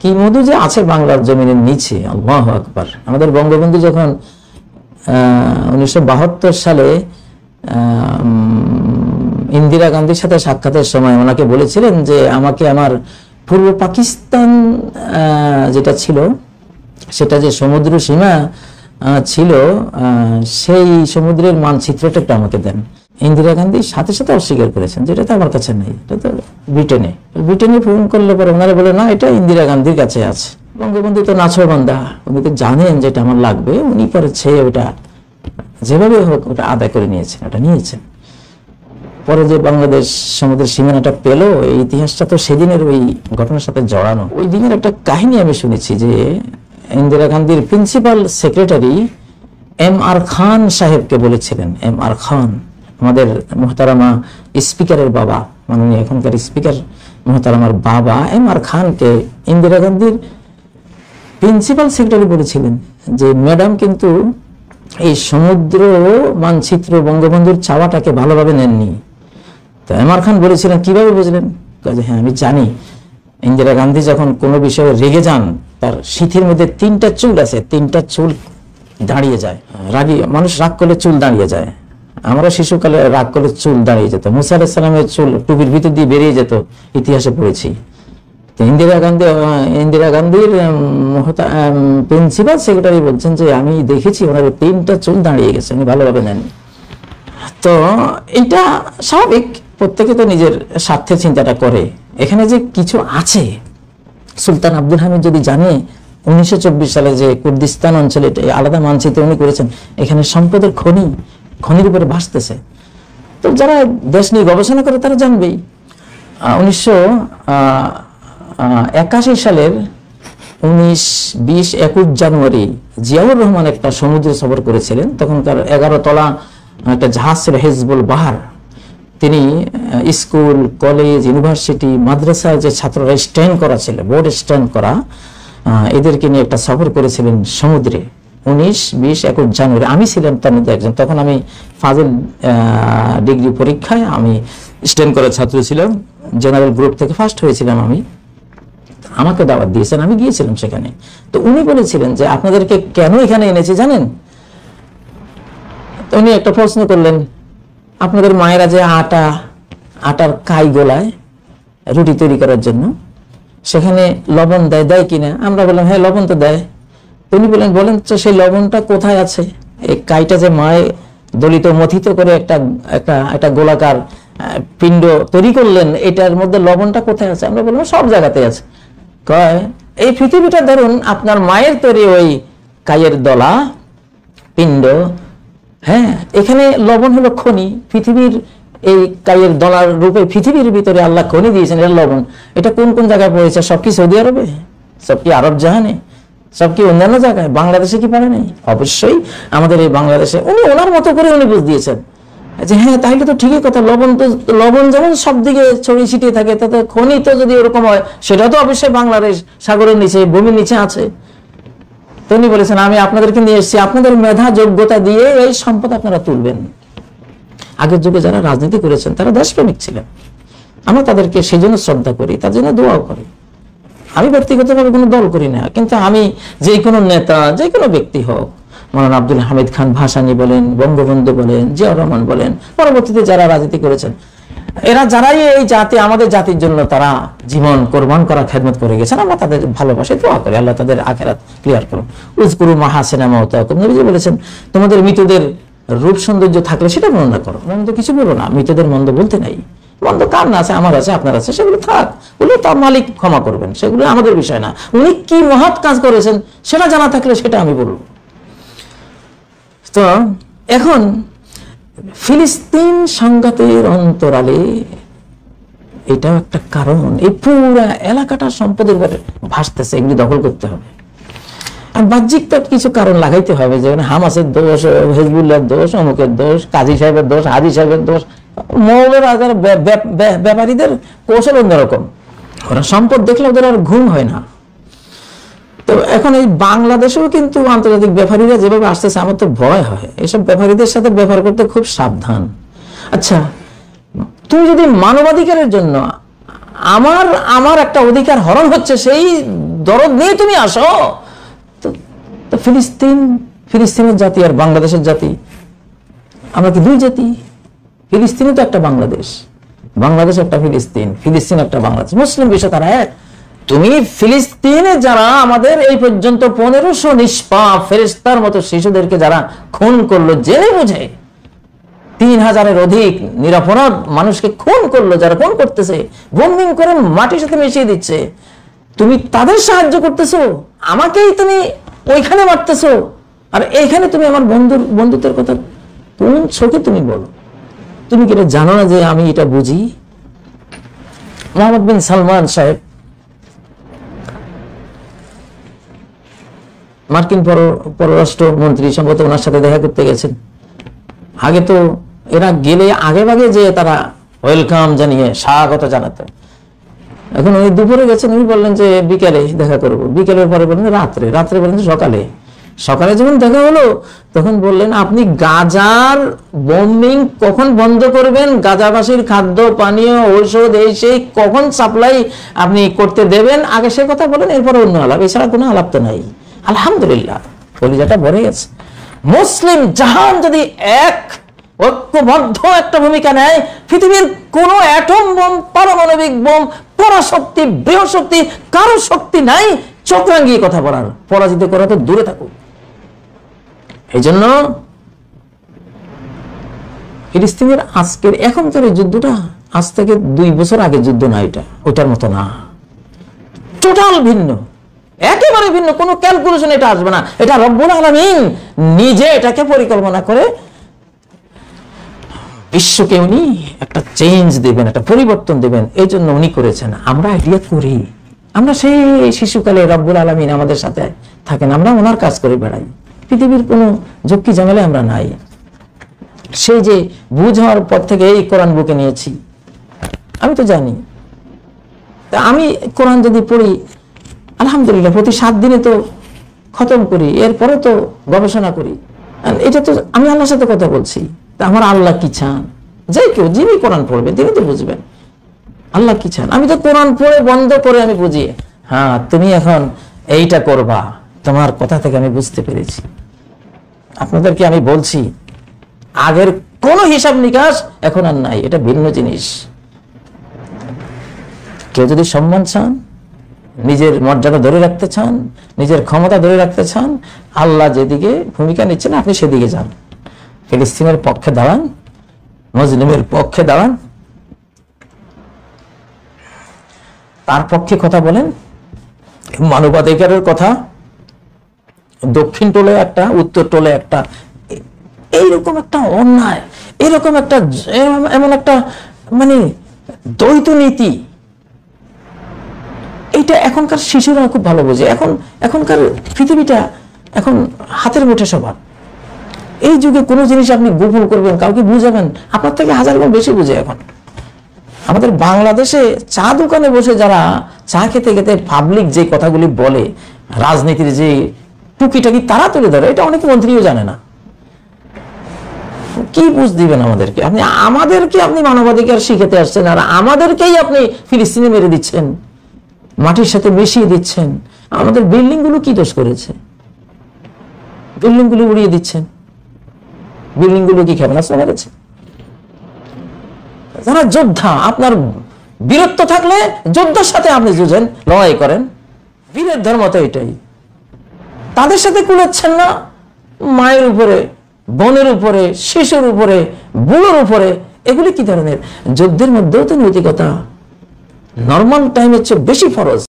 কি মধু যে আছে বাংলার জমিনের নিচে, আল্লাহু আকবার। আমাদের বঙ্গবন্ধু যখন 1972 সালে ইন্দিরা গান্ধীর সাথে সাক্ষাতের সময় ওনাকে বলেছিলেন যে আমাকে আমার পূর্ব পাকিস্তান যেটা ছিল, সেটা যে সমুদ্র সীমা ছিল, সেই সমুদ্রের মানচিত্রটা একটু আমাকে দেন। ইন্দিরা গান্ধী সাথে সাথে অস্বীকার করেছেন যে এটা তো আমার কাছে নেই, এটা তো ব্রিটেনে ফোন করলে পরে ওনারা বলে না, এটা ইন্দিরা গান্ধীর কাছে আছে। বঙ্গবন্ধু তো নাছোড়বান্দা, উনি তো জানেন যেটা আমার লাগবে, উনি পরে ছেয়ে ওটা যেভাবে হোক ওটা আদায় করে নিয়েছেন, ওটা নিয়েছেন। পরে যে বাংলাদেশ সমুদ্রের সীমানাটা পেল, এই ইতিহাসটা তো সেদিনের ওই ঘটনার সাথে জড়ানো। ওই দিনের একটা কাহিনী আমি শুনেছি যে ইন্দিরা গান্ধীর প্রিন্সিপাল সেক্রেটারি M.R. খান সাহেবকে বলেছিলেন, M.R. খান আমাদের মোহতারামা স্পিকারের বাবা, মাননীয় এখনকার স্পিকার মোহতারামার বাবা M.R. খানকে ইন্দিরা গান্ধীর প্রিন্সিপাল সেক্রেটারি বলেছিলেন যে ম্যাডাম কিন্তু এই সমুদ্র মানচিত্র বঙ্গবন্ধুর চাওয়াটাকে ভালোভাবে নেননি। তো M.R. খান বলেছিলেন কিভাবে বুঝলেন? হ্যাঁ আমি জানি, ইন্দিরা গান্ধী যখন কোনো বিষয়ে রেগে যান, তার সিথির মধ্যে 3টা চুল আছে, 3টা চুল দাঁড়িয়ে যায়। রাগী মানুষ রাগ করলে চুল দাঁড়িয়ে যায়। আমরা শিশুকালে রাগ করলে চুল দাঁড়িয়ে যেত। মুসা আলাইহিস সালামের চুল টুপির ভিতর দিয়ে বেরিয়ে যেত, ইতিহাসে পড়েছি। ইন্দিরা গান্ধীর প্রিন্সিপাল সেক্রেটারি বলছেন যে আমি দেখেছি ওনার 3টা চুল দাঁড়িয়ে গেছে, উনি ভালোভাবে নেন। তো এটা স্বাভাবিক, প্রত্যেকে তো নিজের স্বার্থের চিন্তাটা করে। এখানে যে কিছু আছে, সুলতান আব্দুল হামিদ যদি জানে 1924 সালে যে কুর্দিস্তান অঞ্চলে আলাদা মানচিত্র উনি করেছেন, এখানে সম্পদের খনির উপরে ভাসতেছে, তো যারা দেশ নিয়ে গবেষণা করে তারা জানবেই। 1981 সালের 19, 20, 21 জানুয়ারি জিয়াউর রহমান একটা সমুদ্র সফর করেছিলেন। তখনকার 11 তলা একটা জাহাজ ছিল হিজবুল বাহার। তিনি স্কুল, কলেজ, ইউনিভার্সিটি, মাদ্রাসায় যে ছাত্ররা স্ট্যান্ড করা ছিল, বোর্ড স্ট্যান্ড করা, এদেরকে নিয়ে একটা সফর করেছিলেন সমুদ্রে 19, 20, 21 জানুয়ারি। আমি ছিলাম তার মধ্যে একজন। তখন আমি ফাজিল ডিগ্রি পরীক্ষায় আমি স্ট্যান্ড করা ছাত্র ছিলাম, জেনারেল গ্রুপ থেকে ফার্স্ট হয়েছিলাম আমি। আমাকে দাওয়াত দিয়েছেন, আমি গিয়েছিলাম সেখানে। তো উনি বলেছিলেন যে আপনাদেরকে কেন এখানে এনেছি জানেন? তো উনি একটা প্রশ্ন করলেন, আপনাদের মায়েরা যে আটার কাই গোলায় রুটি তৈরি করার জন্য, সেখানে লবণ দেয় কিনা? আমরা বললাম হ্যাঁ লবণ তো দেয়। উনি বলেন তো সেই লবণটা কোথায় আছে? এই কাইটা যে মায়ে দলিত মথিত করে একটা গোলাকার পিণ্ড তৈরি করলেন, এটার মধ্যে লবণটা কোথায় আছে? আমরা বললাম সব জায়গাতে আছে। কয় এই পৃথিবীটা ধরুন আপনার মায়ের তৈরি ওই কাইয়ের দলা পিণ্ড, হ্যাঁ এখানে লবণ হলো খনি। পৃথিবীর এই কাইয়ের দলার রূপে পৃথিবীর ভিতরে আল্লাহ খনি দিয়েছেন, এটা লবণ। এটা কোন কোন জায়গায় পড়েছে? সব কি সৌদি আরবে? সব কি আরব জাহানে? সব কি অন্যান্য জায়গায়? বাংলাদেশে কি পারে নাই? অবশ্যই আমাদের এই বাংলাদেশে। উনি ওনার মতো করে উনি বুঝ দিয়েছেন যে হ্যাঁ তাহলে তো ঠিকই কথা, লবণ যেমন সব দিকে ছড়িয়ে ছিটিয়ে থাকে, তাতে খনি তো যদি ওরকম হয় সেটা তো অবশ্যই বাংলাদেশ সাগরের নিচে, ভূমির নিচে আছে। তো উনি বলেছেন আমি আপনাদেরকে নিয়ে এসেছি, আপনাদের মেধা যোগ্যতা দিয়ে এই সম্পদ আপনারা তুলবেন। আগের যুগে যারা রাজনীতি করেছেন তারা দেশপ্রেমিক ছিলেন, আমরা তাদেরকে সেই জন্য শ্রদ্ধা করি, তার জন্য দোয়াও করি। আমি ব্যক্তিগতভাবে কোনো দল করি না, কিন্তু আমি যে কোনো নেতা, যে কোনো ব্যক্তি হোক, মৌলানা আব্দুল হামিদ খান ভাসানী বলেন, বঙ্গবন্ধু বলেন, জিয়াউর রহমান বলেন, পরবর্তীতে যারা রাজনীতি করেছেন, এরা যারাই এই জাতি, আমাদের জাতির জন্য তারা জীবন কোরবান করা খেদমত করে গেছেন, আমরা তাদের ভালোবাসে দোয়া করি আল্লাহ তাদের আখিরাত ক্লিয়ার করুন। উযকুরু মাহাসিনা মাওতাকুম, নবীজি বলেছেন তোমাদের মৃতদের রূপ সৌন্দর্য থাকলে সেটা বর্ণনা করো, মন্দ কিছু বলো না। মৃতদের মন্দ বলতে নাই, মন্দ কার না আছে, আমার আছে, আপনার আছে, সেগুলো থাক, ওগুলো তার মালিক ক্ষমা করবেন, সেগুলো আমাদের বিষয় না। উনি কি মহৎ কাজ করেছেন সেটা জানা থাকলে সেটা আমি বলবো। তো এখন ফিলিস্তিন সংঘাতের অন্তরালে এটাও একটা কারণ, এই পুরো এলাকাটা সম্পদের উপরে ভাসতেছে, এগুলি দখল করতে হবে। আর বাহ্যিক তো কিছু কারণ লাগাইতে হবে, যেমন হামাসের দোষ, হিজবুল্লাহর দোষ, অমুকের দোষ, কাজী সাহেবের দোষ, হাজি সাহেবের দোষ। মৌলের আজার ব্যাপারীদের কৌশল অন্যরকম, ওরা সম্পদ দেখলে ওদের আর ঘুম হয় না। তো এখন এই বাংলাদেশেও কিন্তু আন্তর্জাতিক ব্যাপারীরা যেভাবে আসতেছে, আমার তো ভয় হয় এইসব ব্যাপারীদের সাথে ব্যবহার করতে, খুব সাবধান। আচ্ছা তুমি যদি মানবাধিকারের জন্য আমার একটা অধিকার হরণ হচ্ছে সেই দরদ নিয়ে তুমি আসো। তো ফিলিস্তিনের জাতি আর বাংলাদেশের জাতি, আমরা কি দুই জাতি? ফিলিস্তিনে তো একটা বাংলাদেশ, বাংলাদেশ একটা ফিলিস্তিন, ফিলিস্তিন একটা বাংলাদেশ, মুসলিম বিষয় তারা এক। তুমি ফিলিস্তিনে যারা আমাদের এই পর্যন্ত 1500 নিষ্পাপ ফেরেশতার মতো শিশুদেরকে যারা খুন করলো জেনে বুঝে, 3000-এর অধিক নিরপরাধ মানুষকে খুন করলো, যারা খুন করতেছে, বোম্বিং করে মাটির সাথে মিশিয়ে দিচ্ছে, তুমি তাদের সাহায্য করতেছো, আমাকেই তুমি ওইখানে মারতেছো, আর এইখানে তুমি আমার বন্ধুত্বের কথা কোন চোখে তুমি বলো? তুমি কি এটা জানো না যে আমি এটা বুঝি? মোহাম্মদ বিন সালমান সাহেব মার্কিন পররাষ্ট্রমন্ত্রী, সম্ভবত ওনার সাথে দেখা করতে গেছেন। আগে তো এরা গেলে আগে ভাগে যে তারা ওয়েলকাম জানিয়ে স্বাগত জানাতো, এখন উনি দুপুরে গেছেন, উনি বললেন যে বিকেলে দেখা করবো, বিকেলের পরে বললেন রাত্রে বললেন সকালে যখন দেখা হলো তখন বললেন আপনি গাজার বোম্বিং কখন বন্ধ করবেন, গাজাবাসীর খাদ্য পানীয় ঔষধ এই সেই কখন সাপ্লাই আপনি করতে দেবেন, আগে সে কথা বলেন, এরপরে অন্য আলাপ, এছাড়া কোনো আলাপ তো নাই। আলহামদুলিল্লাহ, কলিজাটা ভরে গেছে। মুসলিম জাহান যদি এক ঐক্যবদ্ধ একটা ভূমিকা নেয়, পৃথিবীর কোন অ্যাটম বোম, পারমাণবিক বোম, পরাশক্তি, বৃহশক্তি, কারো শক্তি নাই চোখ রাঙিয়ে কথা বলার, পরাজিত করা তো দূরে থাকুক। এই জন্য ফিলিস্তিনের আজকের এখনকার এই যুদ্ধটা আজ থেকে 2 বছর আগে যুদ্ধ না, এটা ওটার মতো না, টোটাল ভিন্ন, একেবারে ভিন্ন, কোনো ক্যালকুলেশন এটা আসবে না। এটা রব্বুল আলামিন নিজে এটাকে পরিকল্পনা করে বিশ্বকে উনি একটা চেঞ্জ দেবেন, একটা পরিবর্তন দেবেন, এই জন্য উনি করেছেন। আমরা আইডিয়া করি, আমরা সেই শিশুকালে রব্বুল আলামিন আমাদের সাথে থাকেন, আমরা ওনার কাজ করে বেড়াই, পৃথিবীর কোনো ঝক্কি ঝামেলা আমরা নাই। সেই যে বুঝ হওয়ার পর থেকে এই কোরআন বুকে নিয়েছি, আমি তো জানি। তা আমি কোরআন যদি পড়ি, আলহামদুলিল্লাহ প্রতি 7 দিনে তো খতম করি, এরপরে তো গবেষণা করি। এটা তো আমি আল্লাহর সাথে কথা বলছি, তা আমার আল্লাহ কি চান? যে কেউ যিনি কোরআন পড়বে তিনি তো বুঝবেন আল্লাহ কি চান। আমি তো কোরআন পড়ে বন্ধ করে আমি বুঝি, হ্যাঁ তুমি এখন এইটা করবা, তোমার কথা থেকে আমি বুঝতে পেরেছি। আপনাদেরকে আমি বলছি, আগের কোনো হিসাব নিকাশ এখন আর নাই, এটা ভিন্ন জিনিস। কেউ যদি সম্মান চান, নিজের মর্যাদা ধরে রাখতে চান, নিজের ক্ষমতা ধরে রাখতে চান, আল্লাহ যেদিকে ভূমিকা নিচ্ছেন আপনি সেদিকে যান। ফিলিস্তিনের পক্ষে দাঁড়ান, মুসলিমের পক্ষে দাঁড়ান, তার পক্ষে কথা বলেন, মানবাধিকারের কথা। দক্ষিণ টোলে একটা, উত্তর টোলে একটা, এইরকম একটা অন্যায়, এরকম একটা এমন একটা মানে দ্বৈত নীতি, এটা এখনকার শিশুরা খুব ভালো বোঝে। এখনকার পৃথিবীটা এখন হাতের মুঠে সবার। এই যুগে কোনো জিনিস আপনি গোপন করবেন, কাউকে বুঝাবেন, আপনার থেকে 1000 গুণ বেশি বুঝে। এখন আমাদের বাংলাদেশে চা দোকানে বসে যারা চা খেতে খেতে পাবলিক যে কথাগুলি বলে, রাজনীতির যে টুকিটাকি তারা তুলে ধরে, এটা অনেক মন্ত্রীও জানে না। কি বুঝ দিবেন আমাদেরকে? আমাদেরকে আপনি মানবাধিকার শিখাতে আসছেন, আর আমাদেরকেই আপনি ফিলিস্তিনে মেরে দিচ্ছেন, মাটির সাথে মিশিয়ে দিচ্ছেন। আমাদের বিল্ডিং গুলো কি দোষ করেছে? বিল্ডিং গুলো উড়িয়ে দিচ্ছেন, বিল্ডিং গুলো কি ক্ষেপণাস্ত্র মেরেছে? যারা যোদ্ধা, আপনার বীরত্ব থাকলে যোদ্ধার সাথে আপনি যুঝেন, লড়াই করেন, বীরের ধর্ম তো এটাই। তাদের সাথে কুলাচ্ছেন না, মায়ের উপরে, বোনের উপরে, শিশুর উপরে, বুড়োর উপরে, এগুলি কি ধরনের? যুদ্ধের মধ্যেও তো নৈতিকতা নর্মাল টাইমের চেয়ে বেশি ফরজ।